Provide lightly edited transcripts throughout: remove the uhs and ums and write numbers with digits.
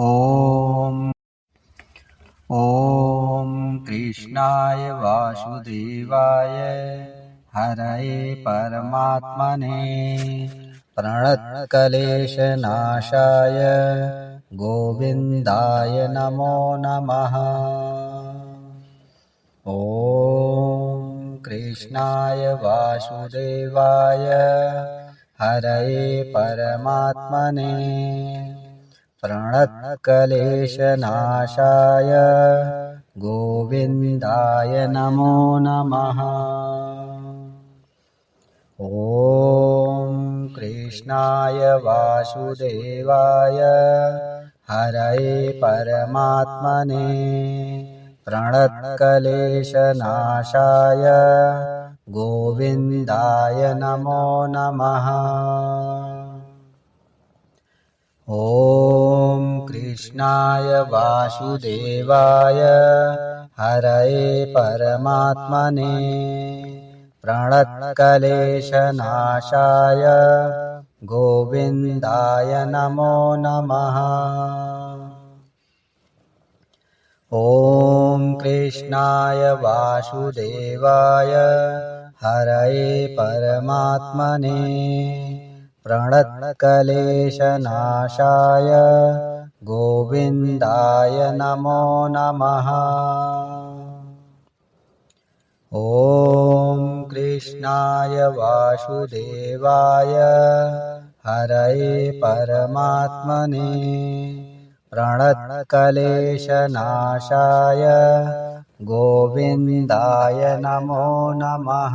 ॐ कृष्णाय वासुदेवाय हरये परमात्मने प्रणतक्लेशनाशाय गोविन्दाय नमो नमः। ॐ कृष्णाय वासुदेवाय हरये परमात्मने प्रणतक्लेशनाशाय गोविन्दाय नमो नमः। ॐ कृष्णाय वासुदेवाय हरये परमात्मने प्रणतक्लेशनाशाय गोविन्दाय नमो नमः। ॐ कृष्णाय वासुदेवाय हरये परमात्मने प्रणतक्लेशनाशाय गोविन्दाय नमो नमः। ॐ कृष्णाय वासुदेवाय हरये परमात्मने प्रणतक्लेशनाशाय गोविन्दाय नमो नमः। ॐ कृष्णाय वासुदेवाय हरये परमात्मने प्रणतक्लेशनाशाय गोविन्दाय नमो नमः।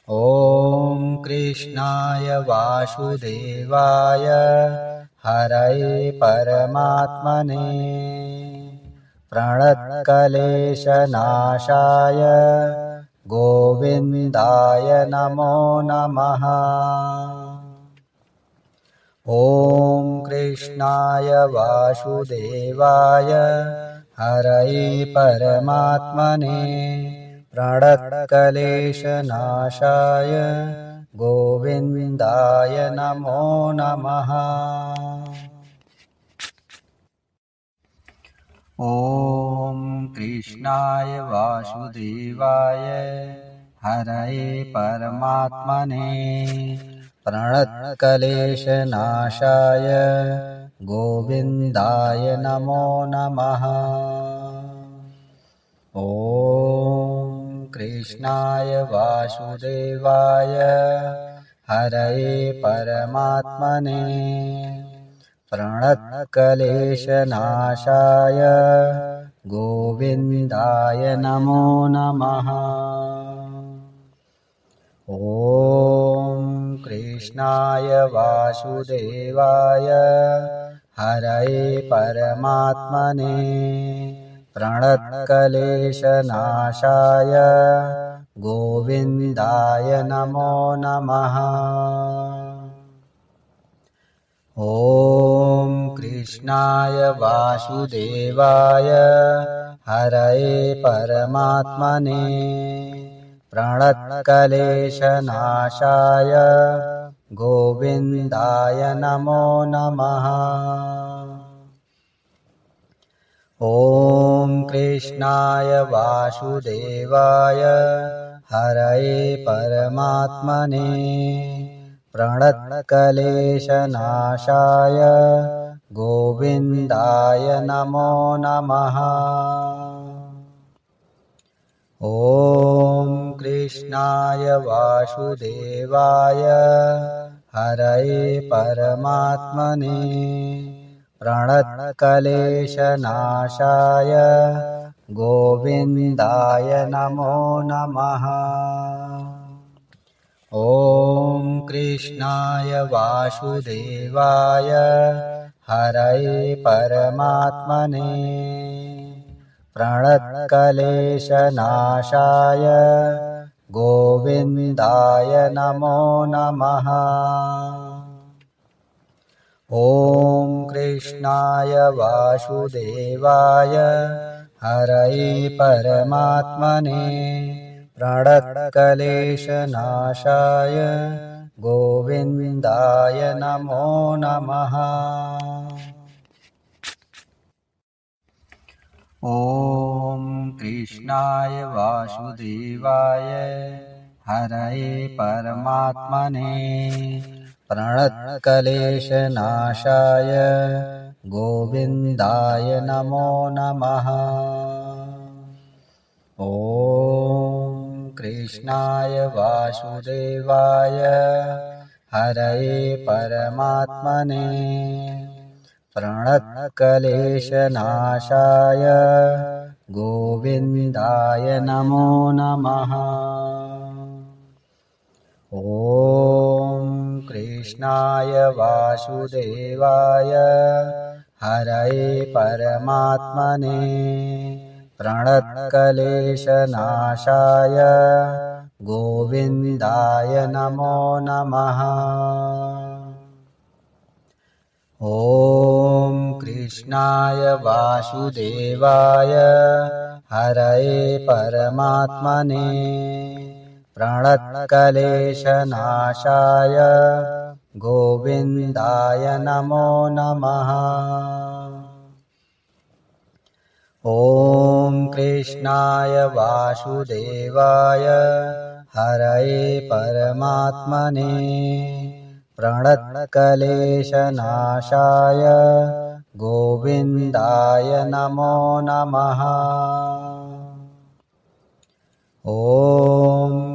ॐ कृष्णाय वासुदेवाय हरये परमात्मने प्रणतक्लेशनाशाय गोविन्दाय नमो नमः। ॐ कृष्णाय वासुदेवाय हरये परमात्मने प्रणतक्लेशनाशाय गोविन्दाय नमो नमः। ॐ कृष्णाय वासुदेवाय हरये परमात्मने प्रणतक्लेशनाशाय गोविन्दाय नमो नमः। ॐ कृष्णाय वासुदेवाय हरये परमात्मने प्रणतक्लेशनाशाय गोविन्दाय नमो नमः। ॐ कृष्णाय वासुदेवाय हरये परमात्मने प्रणतक्लेशनाशाय गोविन्दाय नमो नमः। ॐ कृष्णाय वासुदेवाय हरये परमात्मने प्रणतक्लेशनाशाय गोविन्दाय नमो नमः। ॐ कृष्णाय वासुदेवाय हरये परमात्मने प्रणतक्लेशनाशाय गोविन्दाय नमो नमः। ॐ कृष्णाय वासुदेवाय हरये परमात्मने प्रणतक्लेशनाशाय गोविन्दाय नमो नमः। ॐ कृष्णाय वासुदेवाय हरये परमात्मने प्रणतक्लेशनाशाय गोविन्दाय नमो नमः। ॐ कृष्णाय वासुदेवाय हरये परमात्मने प्रणतक्लेशनाशाय गोविन्दाय नमो नमः। ॐ कृष्णाय वासुदेवाय हरये परमात्मने प्रणतक्लेशनाशाय गोविन्दाय नमो नमः। ॐ कृष्णाय वासुदेवाय हरये परमात्मने प्रणतक्लेशनाशाय गोविन्दाय नमो नमः। ॐ कृष्णाय वासुदेवाय हरये परमात्मने प्रणतक्लेशनाशाय गोविन्दाय नमो नमः। ॐ कृष्णाय वासुदेवाय हरये परमात्मने प्रणतक्लेशनाशाय गोविन्दाय नमो नमः। ॐ कृष्णाय वासुदेवाय हरये परमात्मने प्रणतक्लेशनाशाय गोविन्दाय नमो नमः। ॐ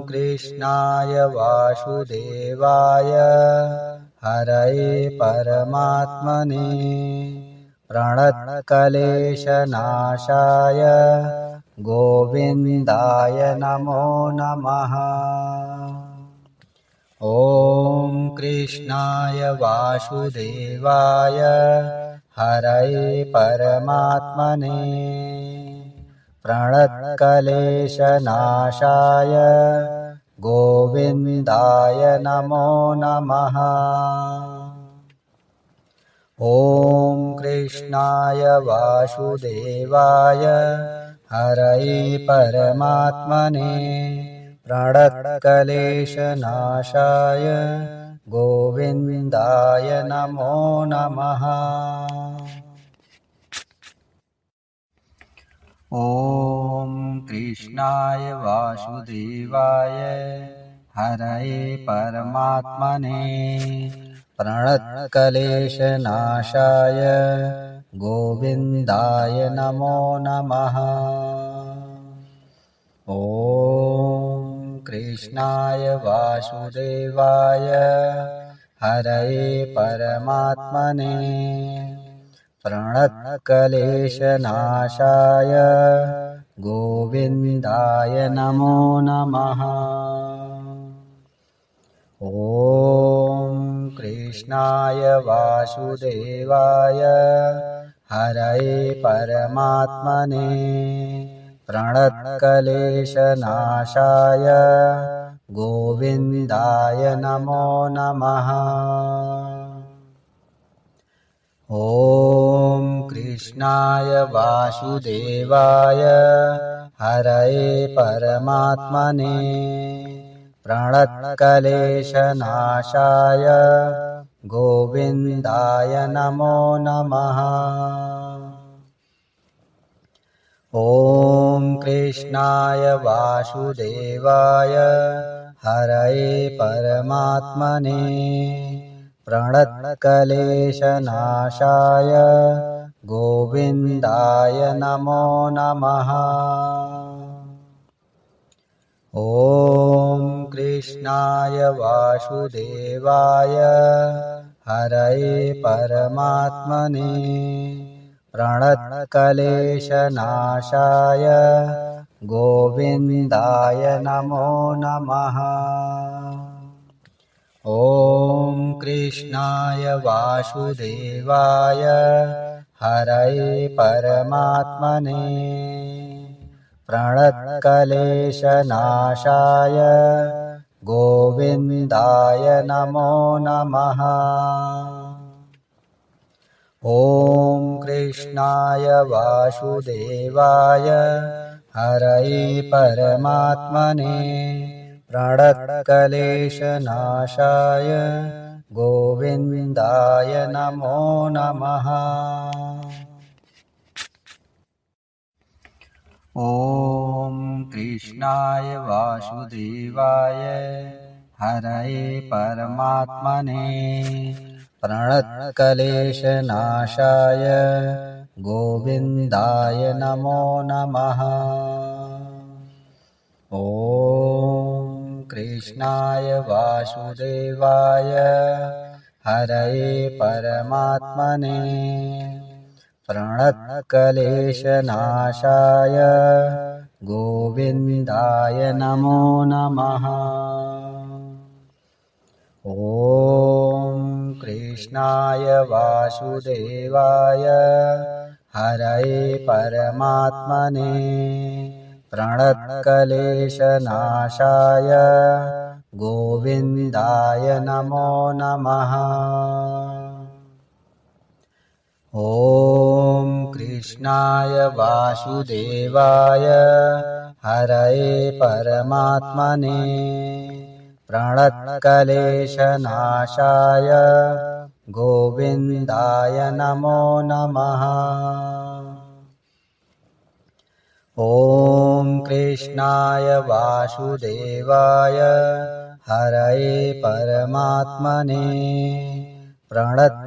कृष्णाय वासुदेवाय हरये परमात्मने प्रणतक्लेशनाशाय गोविन्दाय नमो नमः। ॐ कृष्णाय वासुदेवाय हरये परमात्मने प्रणतक्लेशनाशाय गोविन्दाय नमो नमः। ॐ कृष्णाय वासुदेवाय हरये परमात्मने प्रणतक्लेशनाशाय गोविन्दाय नमो नमः। ॐ कृष्णाय वासुदेवाय हरये परमात्मने प्रणतक्लेशनाशाय गोविन्दाय नमो नमः। ॐ कृष्णाय वासुदेवाय हरये परमात्मने प्रणतक्लेशनाशाय गोविन्दाय नमो नमः। ॐ कृष्णाय वासुदेवाय हरये परमात्मने प्रणतक्लेशनाशाय गोविन्दाय नमो नमः। ॐ कृष्णाय वासुदेवाय हरये परमात्मने प्रणतक्लेशनाशाय गोविन्दाय नमो नमः। ॐ कृष्णाय वासुदेवाय हरये परमात्मने प्रणतक्लेशनाशाय गोविन्दाय नमो नमः। ॐ कृष्णाय वासुदेवाय हरये परमात्मने प्रणतक्लेशनाशाय गोविन्दाय नमो नमः। ॐ कृष्णाय वासुदेवाय हरये परमात्मने प्रणतक्लेशनाशाय गोविन्दाय नमो नमः। ॐ कृष्णाय वासुदेवाय हरये परमात्मने प्रणतक्लेशनाशाय गोविन्दाय नमो नमः। ॐ कृष्णाय वासुदेवाय हरये परमात्मने प्रणतक्लेशनाशाय गोविन्दाय नमो नमः। ॐ कृष्णाय वासुदेवाय हरये परमात्मने प्रणतक्लेशनाशाय गोविन्दाय नमो नमः। ॐ कृष्णाय वासुदेवाय हरये परमात्मने प्रणतक्लेशनाशाय गोविन्दाय नमो नमः। ॐ कृष्णाय वासुदेवाय हरये परमात्मने प्रणतक्लेशनाशाय गोविन्दाय नमो नमः। ॐ कृष्णाय वासुदेवाय हरये परमात्मने प्रणतक्लेशनाशाय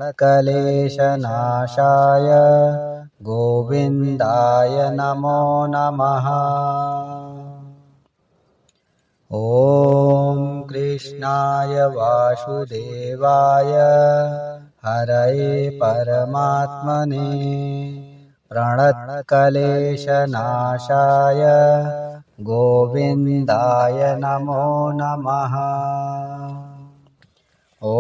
गोविन्दाय नमो नमः। ॐ कृष्णाय वासुदेवाय हरये परमात्मने प्रणतक्लेशनाशाय गोविन्दाय नमो नमः। ॐ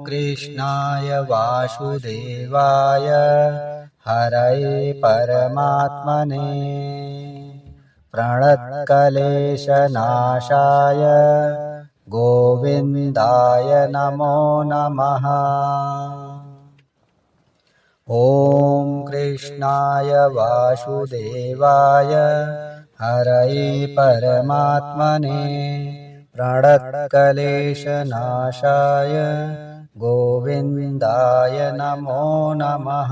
कृष्णाय वासुदेवाय हरये परमात्मने प्रणतक्लेशनाशाय गोविन्दाय नमो नमः। ॐ कृष्णाय वासुदेवाय हरये परमात्मने प्रणतक्लेशनाशाय गोविन्दाय नमो नमः।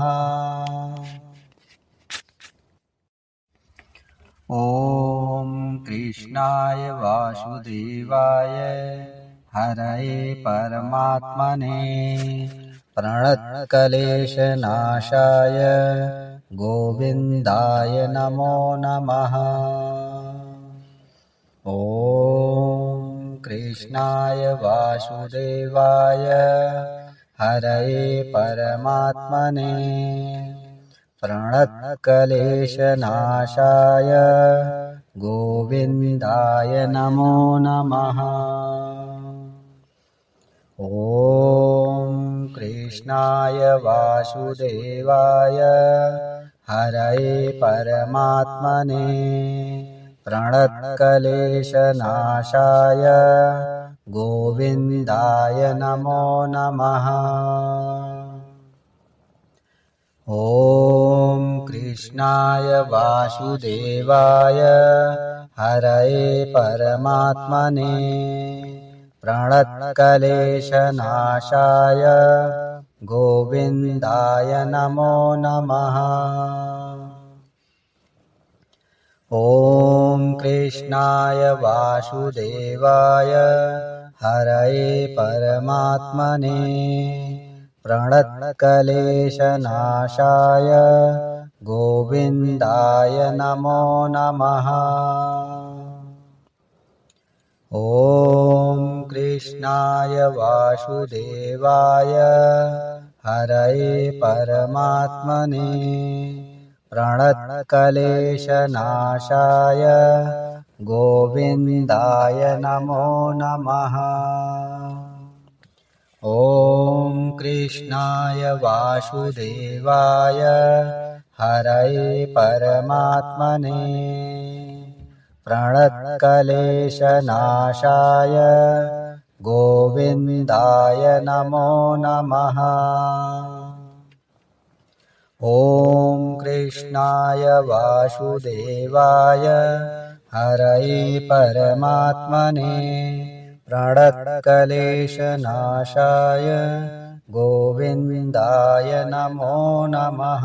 ॐ कृष्णाय वासुदेवाय हरये परमात्मने प्रणतक्लेशनाशाय गोविन्दाय नमो नमः। ॐ कृष्णाय वासुदेवाय हरये परमात्मने प्रणतक्लेशनाशाय गोविन्दाय नमो नमः। ॐ कृष्णाय वासुदेवाय हरये परमात्मने प्रणतक्लेशनाशाय गोविन्दाय नमो नमः। ॐ कृष्णाय वासुदेवाय हरये परमात्मने प्रणतक्लेशनाशाय गोविन्दाय नमो नमः। ॐ कृष्णाय वासुदेवाय हरये परमात्मने प्रणतक्लेशनाशाय गोविन्दाय नमो नमः। ॐ कृष्णाय वासुदेवाय हरये परमात्मने प्रणतक्लेशनाशाय गोविन्दाय नमो नमः। ॐ कृष्णाय वासुदेवाय हरये परमात्मने प्रणतक्लेशनाशाय गोविन्दाय नमो नमः। ॐ कृष्णाय वासुदेवाय हरये परमात्मने प्रणतक्लेशनाशाय गोविन्दाय नमो नमः।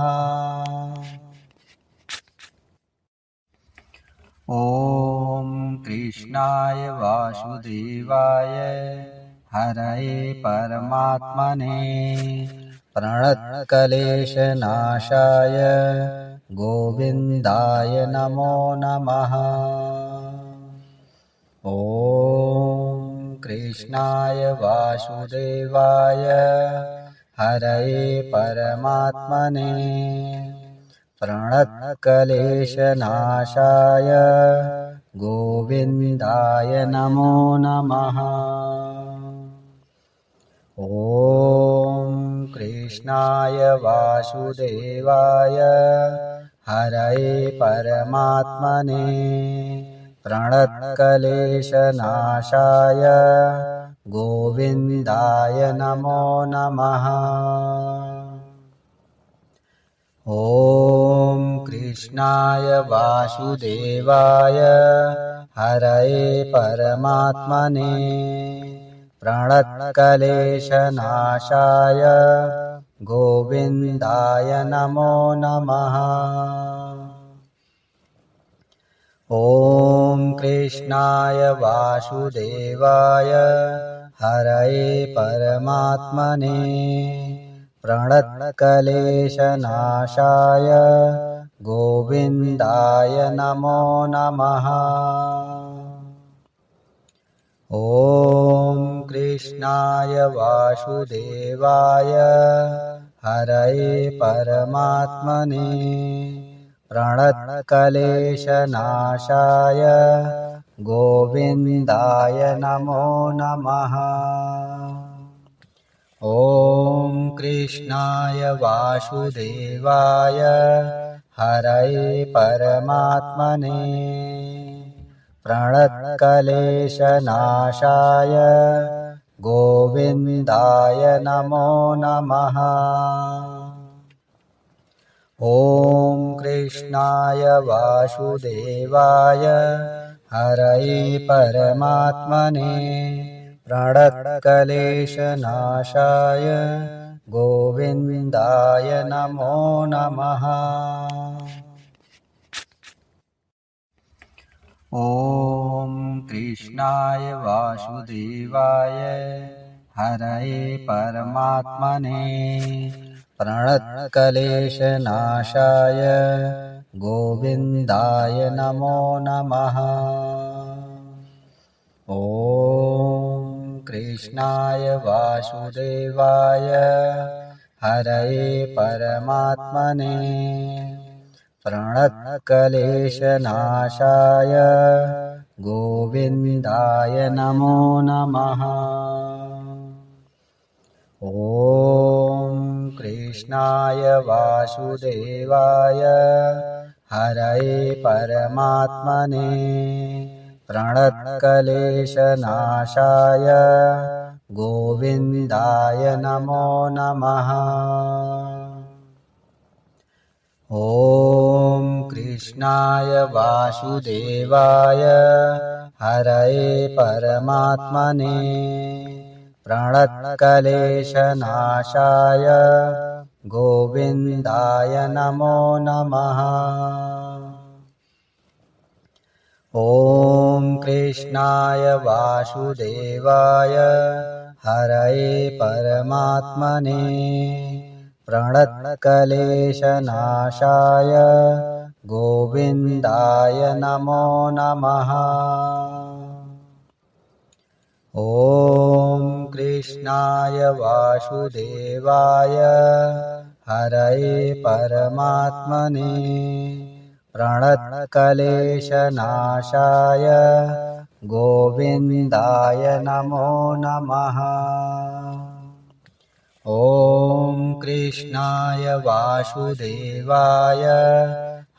ॐ कृष्णाय वासुदेवाय हरये परमात्मने प्रणतक्लेशनाशाय गोविन्दाय नमो नमः। ॐ कृष्णाय वासुदेवाय हरये परमात्मने प्रणतक्लेशनाशाय गोविन्दाय नमो नमः। ॐ कृष्णाय वासुदेवाय हरये परमात्मने प्रणतक्लेशनाशाय गोविन्दाय नमो नमः। ॐ कृष्णाय वासुदेवाय हरये परमात्मने प्रणतक्लेशनाशाय गोविन्दाय नमो नमः। ॐ कृष्णाय वासुदेवाय हरये परमात्मने प्रणतक्लेशनाशाय गोविन्दाय नमो नमः। ॐ कृष्णाय वासुदेवाय हरये परमात्मने प्रणतक्लेशनाशाय गोविन्दाय नमो नमः। ॐ कृष्णाय वासुदेवाय हरये परमात्मने प्रणतक्लेशनाशाय गोविन्दाय नमो नमः। ॐ कृष्णाय वासुदेवाय हरये परमात्मने प्रणतक्लेशनाशाय गोविन्दाय नमो नमः। ॐ कृष्णाय वासुदेवाय हरये परमात्मने प्रणतक्लेशनाशाय गोविन्दाय नमो नमः। ॐ कृष्णाय वासुदेवाय हरये परमात्मने प्रणतक्लेशनाशाय गोविन्दाय नमो नमः। ॐ कृष्णाय वासुदेवाय हरये परमात्मने प्रणतक्लेशनाशाय गोविन्दाय नमो नमः। ॐ कृष्णाय वासुदेवाय हरये परमात्मने प्रणतक्लेशनाशाय गोविन्दाय नमो नमः। ॐ कृष्णाय वासुदेवाय हरये परमात्मने प्रणतक्लेशनाशाय गोविन्दाय नमो नमः। ॐ कृष्णाय वासुदेवाय हरये परमात्मने प्रणतक्लेशनाशाय गोविन्दाय नमो नमः। ॐ कृष्णाय वासुदेवाय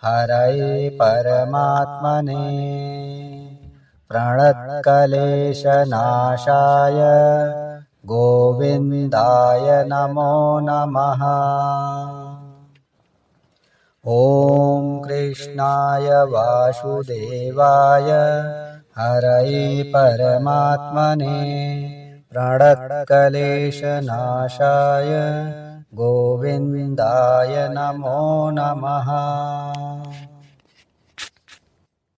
हरये परमात्मने प्रणतक्लेशनाशाय गोविन्दाय नमो नमः। ॐ कृष्णाय वासुदेवाय हरये परमात्मने प्रणतक्लेशनाशाय गोविन्दाय नमो नमः।